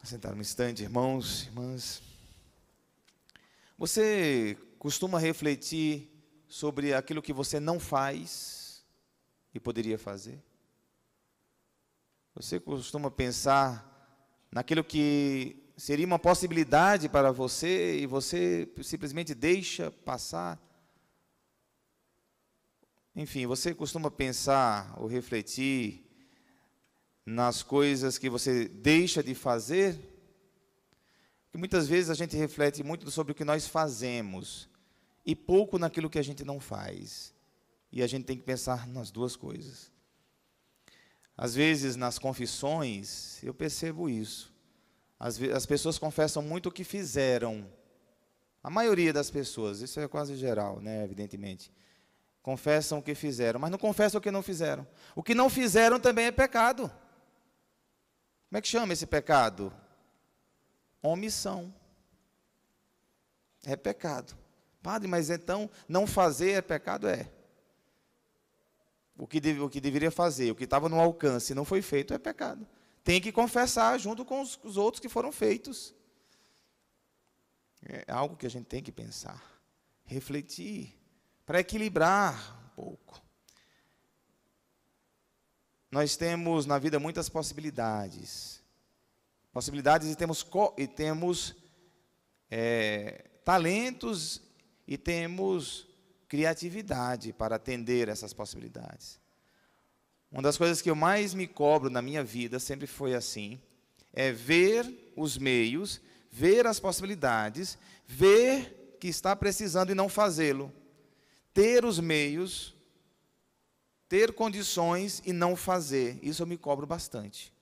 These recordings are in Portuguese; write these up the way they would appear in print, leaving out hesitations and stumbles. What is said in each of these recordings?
Sentar um instante, irmãos, irmãs. Você costuma refletir sobre aquilo que você não faz e poderia fazer? Você costuma pensar naquilo que seria uma possibilidade para você e você simplesmente deixa passar? Enfim, você costuma pensar ou refletir nas coisas que você deixa de fazer? Porque muitas vezes a gente reflete muito sobre o que nós fazemos e pouco naquilo que a gente não faz. E a gente tem que pensar nas duas coisas. Às vezes, nas confissões, eu percebo isso. As pessoas confessam muito o que fizeram. A maioria das pessoas, isso é quase geral, né, evidentemente. Confessam o que fizeram, mas não confessam o que não fizeram. O que não fizeram também é pecado. Como é que chama esse pecado? Omissão. É pecado. Padre, mas então não fazer é pecado? É. O que deveria fazer, o que estava no alcance e não foi feito é pecado. Tem que confessar junto com os outros que foram feitos. É algo que a gente tem que pensar, refletir, para equilibrar um pouco. Nós temos na vida muitas possibilidades. Possibilidades e temos talentos e temos criatividade para atender essas possibilidades. Uma das coisas que eu mais me cobro na minha vida, sempre foi assim, é ver os meios, ver as possibilidades, ver que está precisando e não fazê-lo. Ter os meios, ter condições e não fazer. Isso eu me cobro bastante.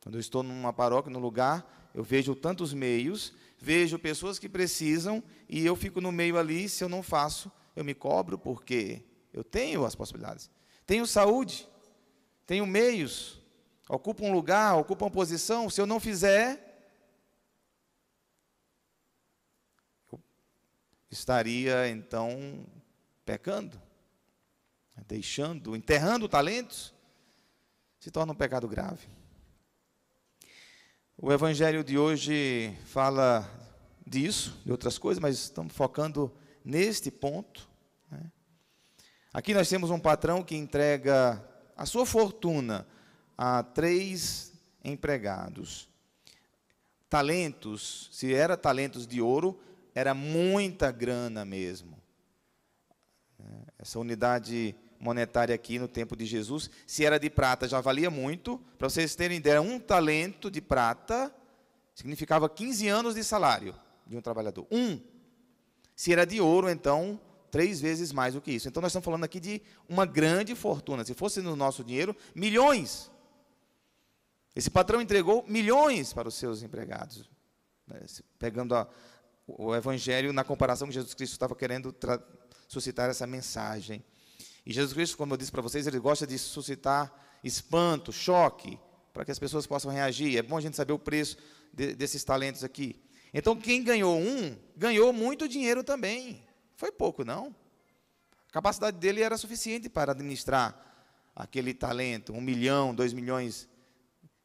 Quando eu estou numa paróquia, num lugar, eu vejo tantos meios, vejo pessoas que precisam e eu fico no meio ali, se eu não faço, eu me cobro porque eu tenho as possibilidades. Tenho saúde, tenho meios, ocupo um lugar, ocupo uma posição, se eu não fizer, eu estaria, então, pecando, enterrando talentos, se torna um pecado grave. O Evangelho de hoje fala disso, de outras coisas, mas estamos focando neste ponto, né? Aqui nós temos um patrão que entrega a sua fortuna a 3 empregados. Talentos, se era talentos de ouro, era muita grana mesmo. Essa unidade monetária aqui no tempo de Jesus, se era de prata, já valia muito. Para vocês terem ideia, um talento de prata significava 15 anos de salário de um trabalhador. Se era de ouro, então, 3 vezes mais do que isso. Então, nós estamos falando aqui de uma grande fortuna. Se fosse no nosso dinheiro, milhões. Esse patrão entregou milhões para os seus empregados. Pegando o Evangelho na comparação que Jesus Cristo estava querendo suscitar essa mensagem. E Jesus Cristo, como eu disse para vocês, ele gosta de suscitar espanto, choque, para que as pessoas possam reagir. É bom a gente saber o preço desses talentos aqui. Então, quem ganhou ganhou muito dinheiro também. Foi pouco, não. A capacidade dele era suficiente para administrar aquele talento. 1 milhão, 2 milhões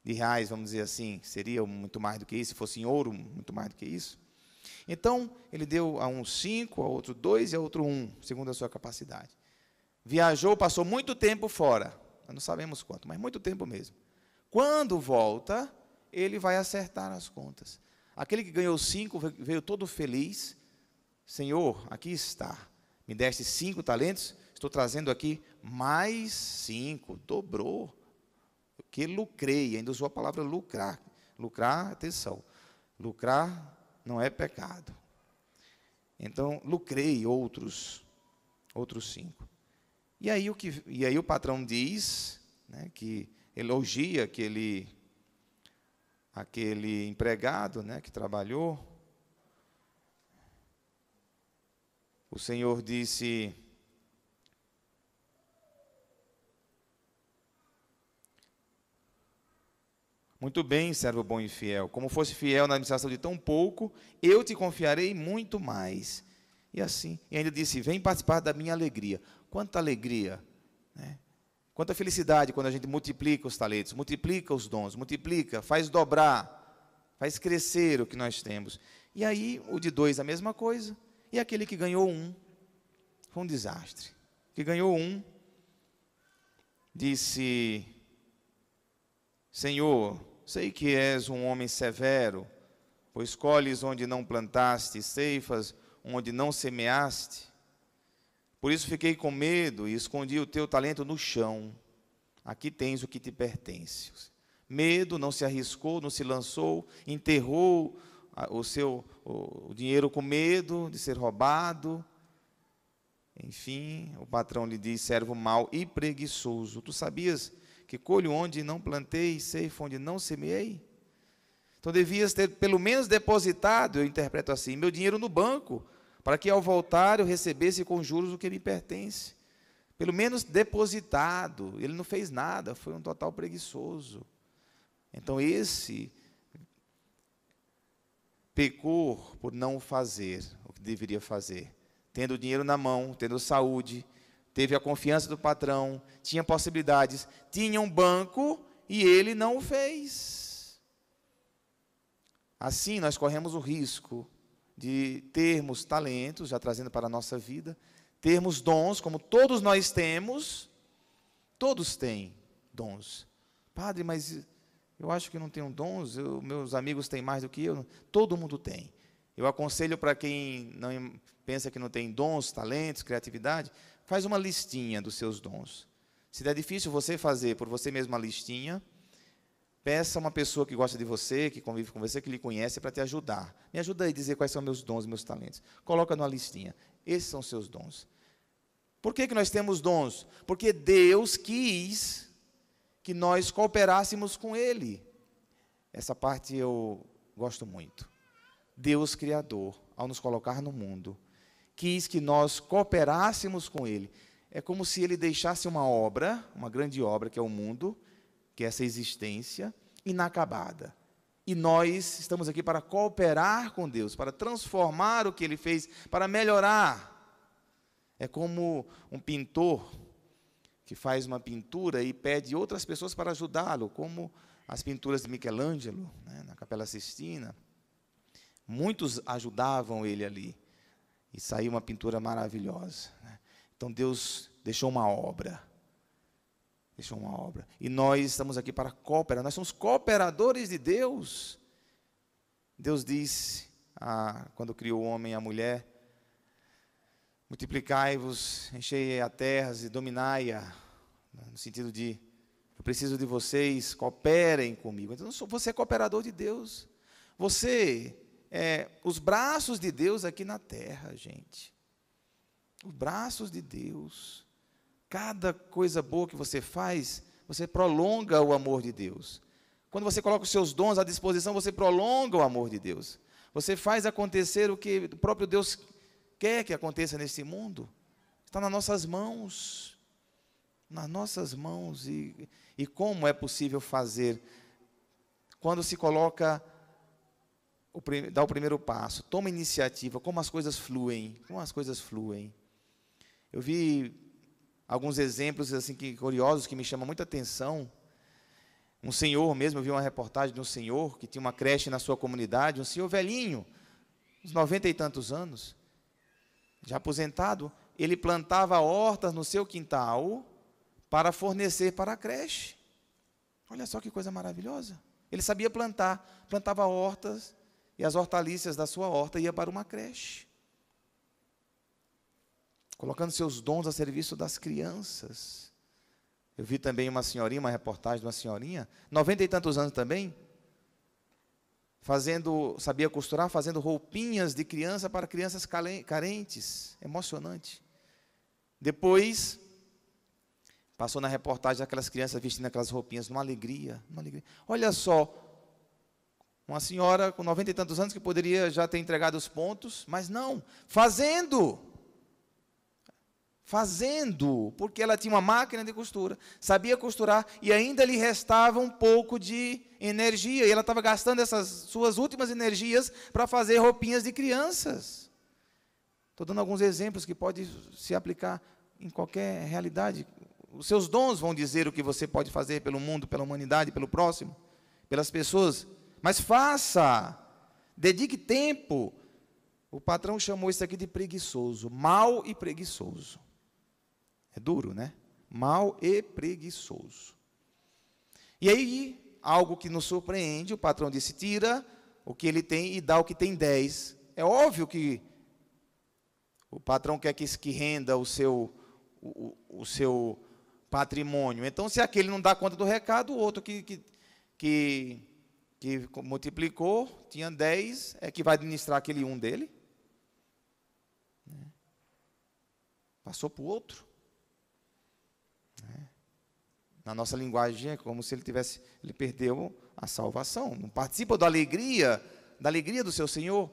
de reais, vamos dizer assim. Seria muito mais do que isso. Se fosse em ouro, muito mais do que isso. Então, ele deu a um 5, a outro 2 e a outro 1, segundo a sua capacidade. Viajou, passou muito tempo fora. Nós não sabemos quanto, mas muito tempo mesmo. Quando volta, ele vai acertar as contas. Aquele que ganhou 5 veio todo feliz. Senhor, aqui está. Me deste 5 talentos, estou trazendo aqui mais 5. Dobrou. Que lucrei, ainda usou a palavra lucrar. Lucrar, atenção. Lucrar não é pecado. Então, lucrei outros 5. E aí o patrão diz, né, que elogia aquele empregado, né, que trabalhou. O Senhor disse: muito bem, servo bom e fiel. Como fosse fiel na administração de tão pouco, eu te confiarei muito mais. E assim, e ainda disse: vem participar da minha alegria. Quanta alegria, né? Quanta felicidade quando a gente multiplica os talentos, multiplica os dons, multiplica, faz dobrar. faz crescer o que nós temos. E aí, o de 2, a mesma coisa. E aquele que ganhou 1, foi um desastre. Que ganhou 1, disse: Senhor, sei que és um homem severo, pois colhes onde não plantaste, ceifas onde não semeaste. Por isso fiquei com medo e escondi o teu talento no chão. Aqui tens o que te pertence. Medo, não se arriscou, não se lançou, enterrou o dinheiro com medo de ser roubado. Enfim, o patrão lhe diz: servo mau e preguiçoso, tu sabias que colho onde não plantei, ceifo onde não semeei? Então devias ter pelo menos depositado, eu interpreto assim, meu dinheiro no banco, para que ao voltar eu recebesse com juros o que me pertence. Pelo menos depositado. Ele não fez nada, foi um total preguiçoso. Então esse pecou por não fazer o que deveria fazer. Tendo o dinheiro na mão, tendo saúde, teve a confiança do patrão, tinha possibilidades, tinha um banco e ele não o fez. Assim nós corremos o risco de termos talentos, já trazendo para a nossa vida, termos dons, como todos nós temos, todos têm dons. Padre, mas eu acho que não tenho dons, meus amigos têm mais do que eu. Todo mundo tem. Eu aconselho para quem não pensa que não tem dons, talentos, criatividade, faz uma listinha dos seus dons. Se der difícil você fazer por você mesmo uma listinha, peça uma pessoa que gosta de você, que convive com você, que lhe conhece, para te ajudar. Me ajuda aí a dizer quais são meus dons, meus talentos. Coloca numa listinha. Esses são os seus dons. Por que nós temos dons? Porque Deus quis que nós cooperássemos com Ele. Essa parte eu gosto muito. Deus Criador, ao nos colocar no mundo, quis que nós cooperássemos com Ele. É como se Ele deixasse uma obra, uma grande obra, que é o mundo, que é essa existência, inacabada. E nós estamos aqui para cooperar com Deus, para transformar o que Ele fez, para melhorar. É como um pintor que faz uma pintura e pede outras pessoas para ajudá-lo, como as pinturas de Michelangelo, né, na Capela Sistina. Muitos ajudavam ele ali, e saiu uma pintura maravilhosa, né? Então Deus deixou uma obra. Deixou uma obra. E nós estamos aqui para cooperar. Nós somos cooperadores de Deus. Deus disse, quando criou o homem e a mulher: multiplicai-vos, enchei a terra e dominai-a. No sentido de, eu preciso de vocês, cooperem comigo. Então, você é cooperador de Deus. Você é os braços de Deus aqui na terra, gente. Os braços de Deus. Cada coisa boa que você faz, você prolonga o amor de Deus. Quando você coloca os seus dons à disposição, você prolonga o amor de Deus. Você faz acontecer o que o próprio Deus quer que aconteça nesse mundo. Está nas nossas mãos. Nas nossas mãos. E como é possível fazer? Quando se coloca, dá o primeiro passo, toma iniciativa, como as coisas fluem. Como as coisas fluem. Eu vi alguns exemplos assim, curiosos que me chamam muita atenção. Um senhor mesmo, eu vi uma reportagem de um senhor que tinha uma creche na sua comunidade, um senhor velhinho, uns 90 e tantos anos, já aposentado. Ele plantava hortas no seu quintal para fornecer para a creche. Olha só que coisa maravilhosa. Ele sabia plantar, plantava hortas, e as hortaliças da sua horta iam para uma creche, colocando seus dons a serviço das crianças. Eu vi também uma senhorinha, uma reportagem de uma senhorinha, 90 e tantos anos também, sabia costurar, fazendo roupinhas de criança para crianças carentes. Emocionante. Depois, passou na reportagem aquelas crianças vestindo aquelas roupinhas, numa alegria, numa alegria. Olha só, uma senhora com 90 e tantos anos que poderia já ter entregado os pontos, mas não, fazendo, porque ela tinha uma máquina de costura, sabia costurar, e ainda lhe restava um pouco de energia, e ela estava gastando essas suas últimas energias para fazer roupinhas de crianças. Estou dando alguns exemplos que pode se aplicar em qualquer realidade. Os seus dons vão dizer o que você pode fazer pelo mundo, pela humanidade, pelo próximo, pelas pessoas. Mas faça, dedique tempo. O patrão chamou isso aqui de preguiçoso, mau e preguiçoso. É duro, né? Mau e preguiçoso. E aí, algo que nos surpreende, o patrão disse, tira o que ele tem e dá o que tem 10. É óbvio que o patrão quer que renda o seu patrimônio. Então, se aquele não dá conta do recado, o outro que multiplicou, tinha 10, é que vai administrar aquele 1 dele. Passou para o outro. Na nossa linguagem, é como se ele perdeu a salvação. Não participa da alegria do seu Senhor.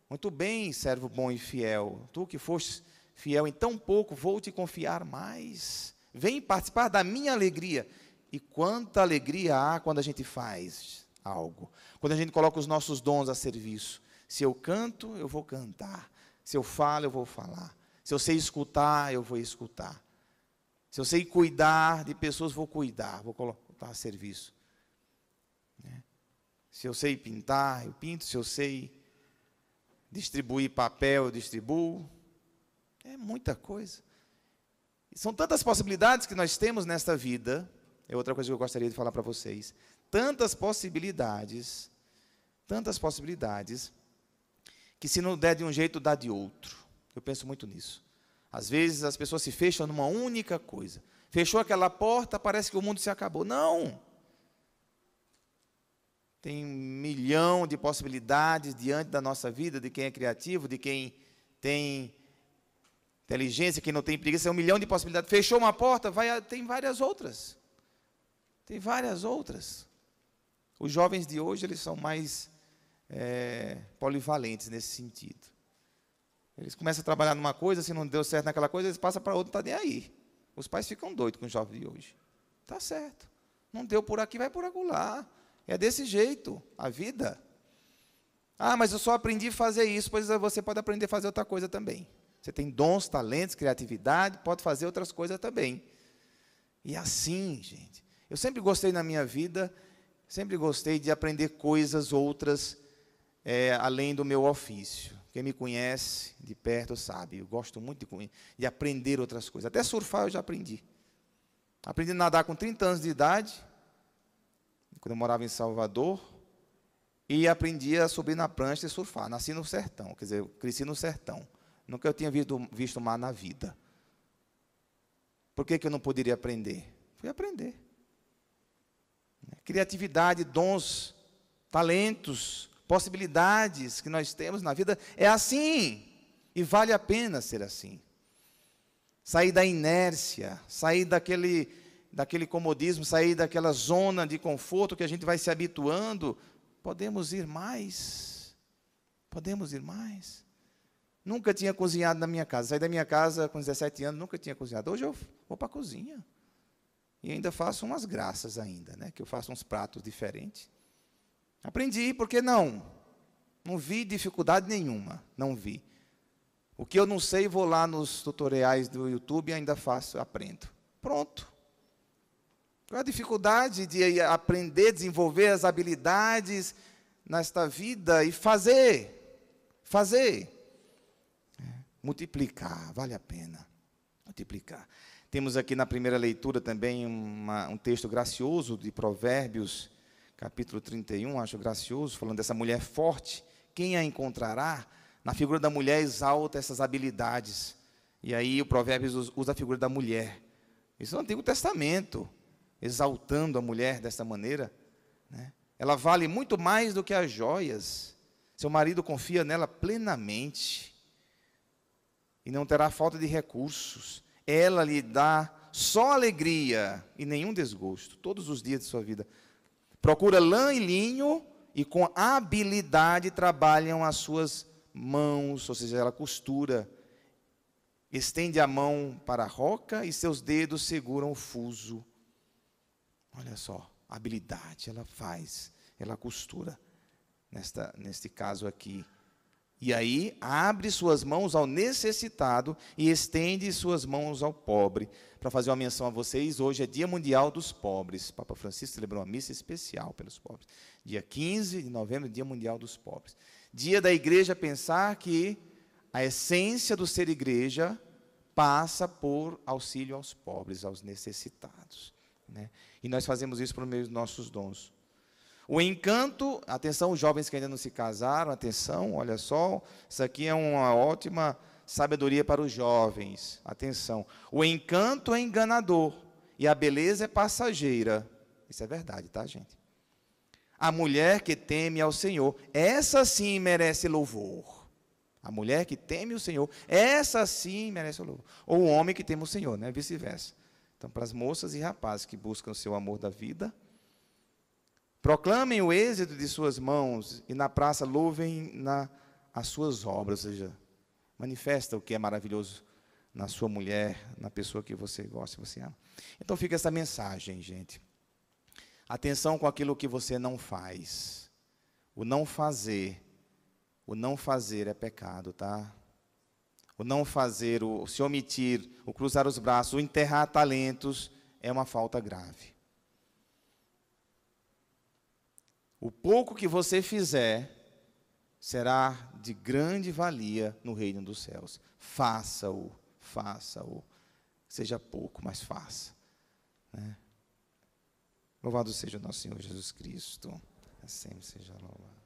Muito bem, servo bom e fiel. Tu que foste fiel em tão pouco, vou te confiar mais. Vem participar da minha alegria. E quanta alegria há quando a gente faz algo. Quando a gente coloca os nossos dons a serviço. Se eu canto, eu vou cantar. Se eu falo, eu vou falar. Se eu sei escutar, eu vou escutar. Se eu sei cuidar de pessoas, vou cuidar, vou colocar a serviço. Se eu sei pintar, eu pinto. Se eu sei distribuir papel, eu distribuo. É muita coisa. E são tantas possibilidades que nós temos nesta vida. É outra coisa que eu gostaria de falar para vocês. Tantas possibilidades, que se não der de um jeito, dá de outro. Eu penso muito nisso. Às vezes as pessoas se fecham numa única coisa. Fechou aquela porta, parece que o mundo se acabou. Não! Tem 1 milhão de possibilidades diante da nossa vida, de quem é criativo, de quem tem inteligência, quem não tem preguiça, é 1 milhão de possibilidades. Fechou uma porta, tem várias outras. Tem várias outras. Os jovens de hoje, eles são mais polivalentes nesse sentido. Eles começam a trabalhar numa coisa, se não deu certo naquela coisa, eles passam para outra, não está nem aí. Os pais ficam doidos com os jovens de hoje. Está certo. Não deu por aqui, vai por acolá. É desse jeito, a vida. Ah, mas eu só aprendi a fazer isso, pois você pode aprender a fazer outra coisa também. Você tem dons, talentos, criatividade, pode fazer outras coisas também. E assim, gente, eu sempre gostei na minha vida, sempre gostei de aprender coisas outras, além do meu ofício. Quem me conhece de perto sabe, eu gosto muito de aprender outras coisas. Até surfar eu já aprendi. Aprendi a nadar com 30 anos de idade, quando eu morava em Salvador, e aprendi a subir na prancha e surfar. Nasci no sertão, quer dizer, eu cresci no sertão. Nunca eu tinha visto mar na vida. Por que eu não poderia aprender? Fui aprender. Criatividade, dons, talentos, possibilidades que nós temos na vida, é assim, e vale a pena ser assim. Sair da inércia, sair daquele comodismo, sair daquela zona de conforto que a gente vai se habituando, podemos ir mais, Nunca tinha cozinhado na minha casa, saí da minha casa com 17 anos, nunca tinha cozinhado, hoje eu vou para a cozinha, e ainda faço umas graças ainda, que eu faço uns pratos diferentes. Aprendi, por que não? Não vi dificuldade nenhuma, não vi. O que eu não sei, vou lá nos tutoriais do YouTube e ainda faço, aprendo. Pronto. Qual é a dificuldade de aprender, desenvolver as habilidades nesta vida e fazer? Multiplicar, vale a pena. Multiplicar. Temos aqui na primeira leitura também um texto gracioso de Provérbios, capítulo 31, acho gracioso, falando dessa mulher forte. Quem a encontrará? Na figura da mulher exalta essas habilidades. E aí o Provérbios usa a figura da mulher. Isso é o Antigo Testamento, exaltando a mulher desta maneira. Ela vale muito mais do que as joias. Seu marido confia nela plenamente. E não terá falta de recursos. Ela lhe dá só alegria e nenhum desgosto, todos os dias de sua vida. Procura lã e linho, e com habilidade trabalham as suas mãos, ou seja, ela costura. Estende a mão para a roca e seus dedos seguram o fuso. Olha só, habilidade, ela faz, ela costura. Neste caso aqui, E aí, abre suas mãos ao necessitado e estende suas mãos ao pobre. Para fazer uma menção a vocês, hoje é Dia Mundial dos Pobres. Papa Francisco celebrou uma missa especial pelos pobres. Dia 15 de novembro, Dia Mundial dos Pobres. Dia da igreja pensar que a essência do ser igreja passa por auxílio aos pobres, aos necessitados, né? E nós fazemos isso por meio dos nossos dons. O encanto, atenção, os jovens que ainda não se casaram, atenção, olha só, isso aqui é uma ótima sabedoria para os jovens, atenção. O encanto é enganador e a beleza é passageira. Isso é verdade, tá, gente? A mulher que teme ao Senhor, essa sim merece louvor. A mulher que teme o Senhor, essa sim merece louvor. Ou o homem que teme o Senhor, né? Vice-versa. Então, para as moças e rapazes que buscam o seu amor da vida, proclamem o êxito de suas mãos e na praça louvem as suas obras, ou seja, manifesta o que é maravilhoso na sua mulher, na pessoa que você gosta, que você ama. Então fica essa mensagem, gente. Atenção com aquilo que você não faz. O não fazer é pecado, tá? O não fazer, o se omitir, o cruzar os braços, o enterrar talentos é uma falta grave. O pouco que você fizer será de grande valia no reino dos céus. Faça-o, faça-o. Seja pouco, mas faça, né? Louvado seja o nosso Senhor Jesus Cristo. Sempre seja louvado.